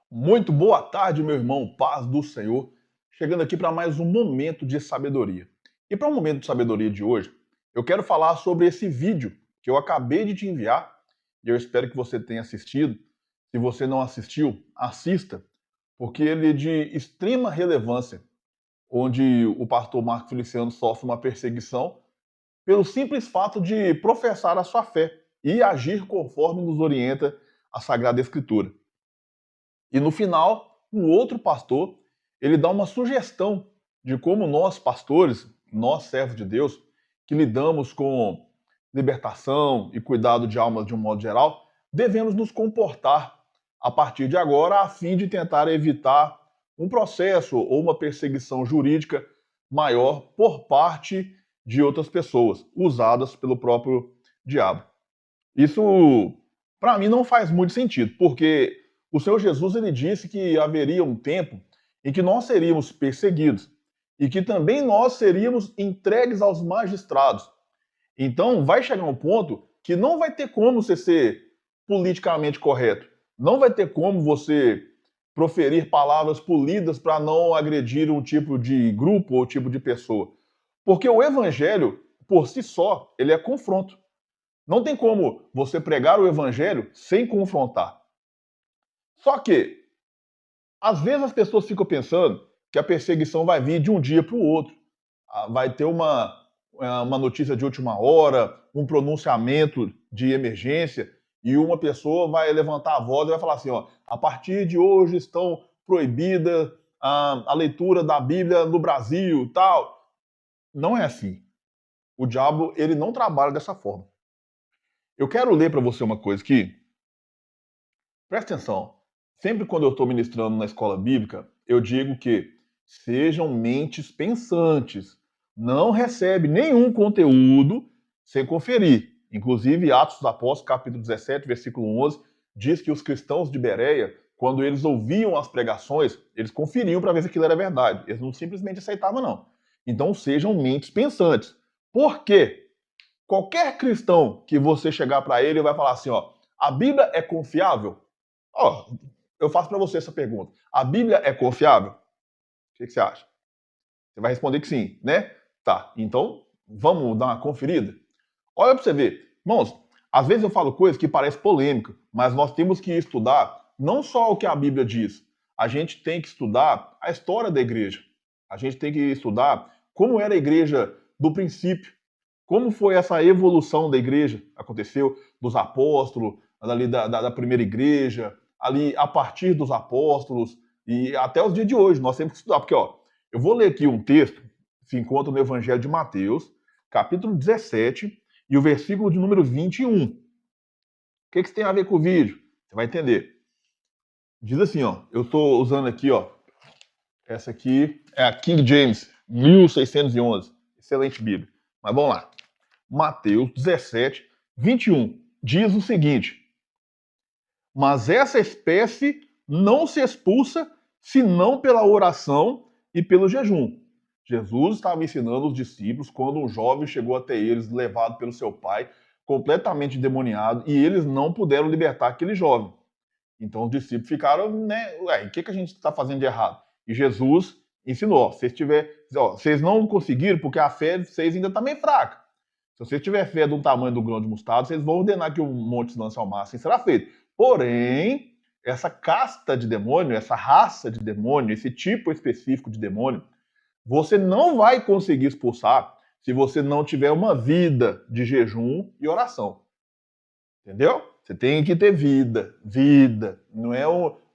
Muito boa tarde, meu irmão, paz do Senhor. Chegando aqui para mais um momento de sabedoria. E para o momento de sabedoria de hoje, eu quero falar sobre esse vídeo que eu acabei de te enviar e eu espero que você tenha assistido. Se você não assistiu, assista, porque ele é de extrema relevância, onde o pastor Marco Feliciano sofre uma perseguição pelo simples fato de professar a sua fé e agir conforme nos orienta a Sagrada Escritura. E no final, um outro pastor, ele dá uma sugestão de como nós, pastores, nós, servos de Deus, que lidamos com libertação e cuidado de almas de um modo geral, devemos nos comportar a partir de agora a fim de tentar evitar um processo ou uma perseguição jurídica maior por parte de outras pessoas, usadas pelo próprio diabo. Isso, para mim, não faz muito sentido, porque o Senhor Jesus ele disse que haveria um tempo em que nós seríamos perseguidos e que também nós seríamos entregues aos magistrados. Então, vai chegar um ponto que não vai ter como você ser politicamente correto, não vai ter como você proferir palavras polidas para não agredir um tipo de grupo ou tipo de pessoa. Porque o evangelho, por si só, ele é confronto. Não tem como você pregar o evangelho sem confrontar. Só que, às vezes as pessoas ficam pensando que a perseguição vai vir de um dia para o outro. Vai ter uma notícia de última hora, um pronunciamento de emergência, e uma pessoa vai levantar a voz e vai falar assim, ó, a partir de hoje estão proibidas a leitura da Bíblia no Brasil, tal. Não é assim. O diabo, ele não trabalha dessa forma. Eu quero ler para você uma coisa aqui. Presta atenção. Sempre quando eu estou ministrando na escola bíblica, eu digo que sejam mentes pensantes. Não recebe nenhum conteúdo sem conferir. Inclusive, Atos dos Apóstolos, capítulo 17, versículo 11, diz que os cristãos de Bereia, quando eles ouviam as pregações, eles conferiam para ver se aquilo era verdade. Eles não simplesmente aceitavam, não. Então, sejam mentes pensantes. Por quê? Qualquer cristão que você chegar para ele vai falar assim, ó, a Bíblia é confiável? Ó, eu faço para você essa pergunta. A Bíblia é confiável? O que você acha? Você vai responder que sim, né? Tá, então vamos dar uma conferida? Olha para você ver. Irmãos, às vezes eu falo coisas que parecem polêmica, mas nós temos que estudar não só o que a Bíblia diz, a gente tem que estudar a história da igreja. A gente tem que estudar como era a igreja do princípio, como foi essa evolução da igreja, aconteceu dos apóstolos, ali da primeira igreja, ali a partir dos apóstolos e até os dias de hoje. Nós temos que estudar, porque ó, eu vou ler aqui um texto que se encontra no Evangelho de Mateus, capítulo 17, e o versículo de número 21. O que isso tem a ver com o vídeo? Você vai entender. Diz assim, ó, eu estou usando aqui, ó, essa aqui é a King James, 1611. Excelente Bíblia. Mas vamos lá. Mateus 17, 21. Diz o seguinte: mas essa espécie não se expulsa senão pela oração e pelo jejum. Jesus estava ensinando os discípulos quando um jovem chegou até eles, levado pelo seu pai, completamente endemoniado, e eles não puderam libertar aquele jovem. Então os discípulos ficaram, né? Ué, o que a gente está fazendo de errado? E Jesus ensinou: vocês não conseguiram porque a fé de vocês ainda está meio fraca. Se você tiver fé de um tamanho do grão de mostarda, vocês vão ordenar que o monte se lance ao mar, assim será feito. Porém, essa casta de demônio, essa raça de demônio, esse tipo específico de demônio, você não vai conseguir expulsar se você não tiver uma vida de jejum e oração. Entendeu? Você tem que ter vida. Não é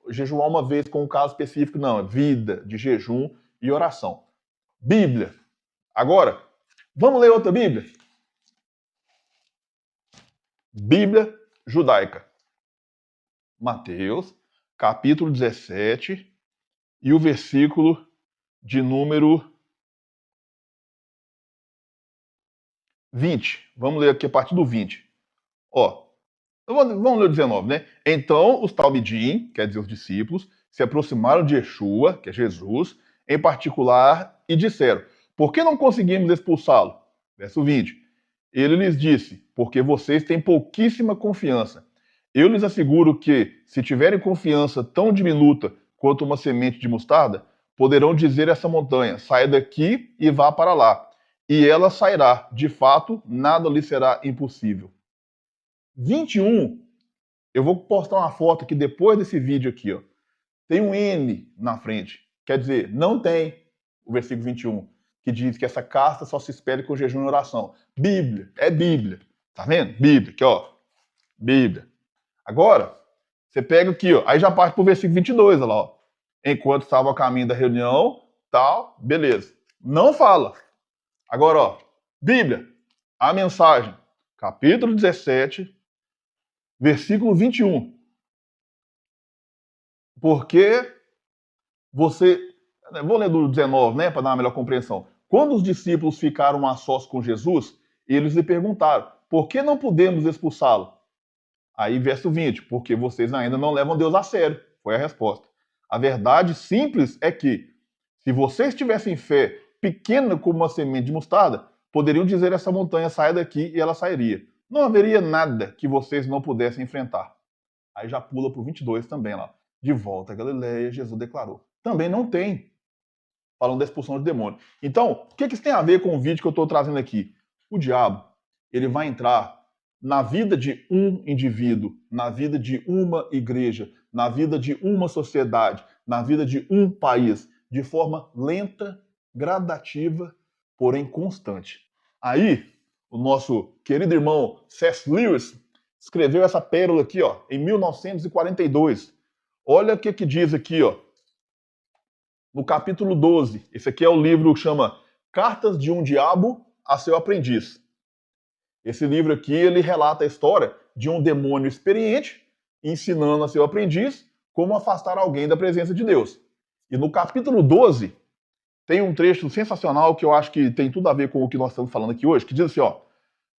jejuar uma vez com um caso específico, não. É vida de jejum e oração. Bíblia. Agora, vamos ler outra Bíblia? Bíblia judaica. Mateus, capítulo 17, e o versículo de número 20. Vamos ler aqui a partir do 20. Ó, vamos ler o 19, né? Então os talmidim, quer dizer, os discípulos, se aproximaram de Yeshua, que é Jesus, em particular, e disseram: por que não conseguimos expulsá-lo? Verso 20. Ele lhes disse: porque vocês têm pouquíssima confiança. Eu lhes asseguro que, se tiverem confiança tão diminuta quanto uma semente de mostarda, poderão dizer a essa montanha: saia daqui e vá para lá. E ela sairá. De fato, nada lhe será impossível. 21. Eu vou postar uma foto aqui depois desse vídeo aqui, ó. Tem um N na frente. Quer dizer, não tem o versículo 21, que diz que essa casta só se espere com jejum e oração. Bíblia, é Bíblia. Tá vendo? Bíblia, aqui, ó. Bíblia. Agora, você pega aqui, ó. Aí já parte pro versículo 22, olha lá, ó. Enquanto estava a caminho da reunião, tal, beleza. Não fala. Agora, ó. Bíblia, a mensagem, capítulo 17, versículo 21. Porque você... Vou ler do 19, né, para dar uma melhor compreensão. Quando os discípulos ficaram a sós com Jesus, eles lhe perguntaram: por que não podemos expulsá-lo? Aí, verso 20, porque vocês ainda não levam Deus a sério. Foi a resposta. A verdade simples é que, se vocês tivessem fé pequena como uma semente de mostarda, poderiam dizer a essa montanha: saia daqui, e ela sairia. Não haveria nada que vocês não pudessem enfrentar. Aí já pula para o 22 também lá. De volta a Galileia, Jesus declarou: também não tem. Falando da expulsão de demônio. Então, o que isso tem a ver com o vídeo que eu estou trazendo aqui? O diabo, ele vai entrar na vida de um indivíduo, na vida de uma igreja, na vida de uma sociedade, na vida de um país, de forma lenta, gradativa, porém constante. Aí, o nosso querido irmão C.S. Lewis escreveu essa pérola aqui, ó, em 1942. Olha o que diz aqui, ó. No capítulo 12, esse aqui é o livro que chama Cartas de um Diabo a Seu Aprendiz. Esse livro aqui, ele relata a história de um demônio experiente ensinando a seu aprendiz como afastar alguém da presença de Deus. E no capítulo 12, tem um trecho sensacional que eu acho que tem tudo a ver com o que nós estamos falando aqui hoje, que diz assim, ó: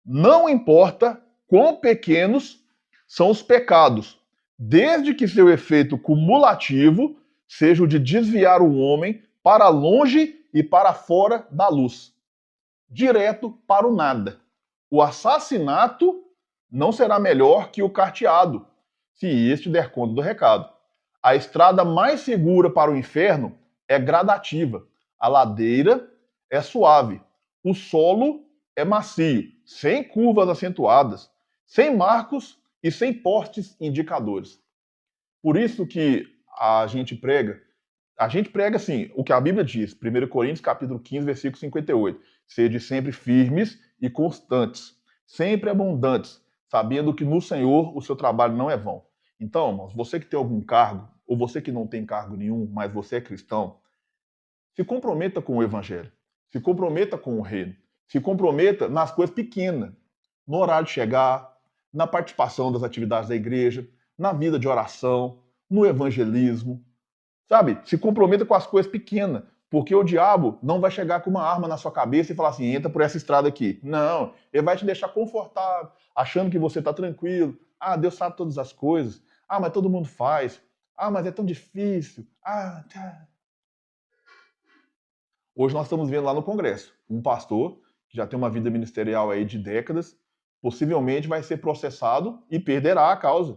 não importa quão pequenos são os pecados, desde que seu efeito cumulativo seja o de desviar o homem para longe e para fora da luz, direto para o nada. O assassinato não será melhor que o carteado, se este der conta do recado. A estrada mais segura para o inferno é gradativa, a ladeira é suave, o solo é macio, sem curvas acentuadas, sem marcos e sem postes indicadores. Por isso que a gente prega assim, o que a Bíblia diz, 1 Coríntios capítulo 15, versículo 58. Sede sempre firmes e constantes, sempre abundantes, sabendo que no Senhor o seu trabalho não é vão. Então, irmãos, você que tem algum cargo, ou você que não tem cargo nenhum, mas você é cristão, se comprometa com o Evangelho, se comprometa com o reino, se comprometa nas coisas pequenas, no horário de chegar, na participação das atividades da igreja, na vida de oração, no evangelismo, sabe? Se comprometa com as coisas pequenas, porque o diabo não vai chegar com uma arma na sua cabeça e falar assim, entra por essa estrada aqui. Não, ele vai te deixar confortável, achando que você está tranquilo. Ah, Deus sabe todas as coisas. Ah, mas todo mundo faz. Ah, mas é tão difícil. Ah, tá. Hoje nós estamos vendo lá no Congresso, um pastor que já tem uma vida ministerial aí de décadas, possivelmente vai ser processado e perderá a causa,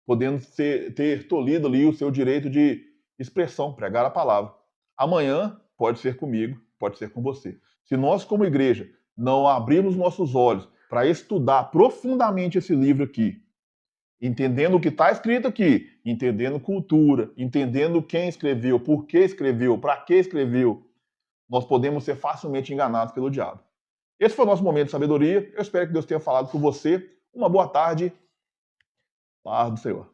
podendo ter tolhido ali o seu direito de expressão, pregar a palavra. Amanhã pode ser comigo, pode ser com você. Se nós, como igreja, não abrirmos nossos olhos para estudar profundamente esse livro aqui, entendendo o que está escrito aqui, entendendo cultura, entendendo quem escreveu, por que escreveu, para que escreveu, nós podemos ser facilmente enganados pelo diabo. Esse foi o nosso momento de sabedoria. Eu espero que Deus tenha falado com você. Uma boa tarde. Paz do Senhor.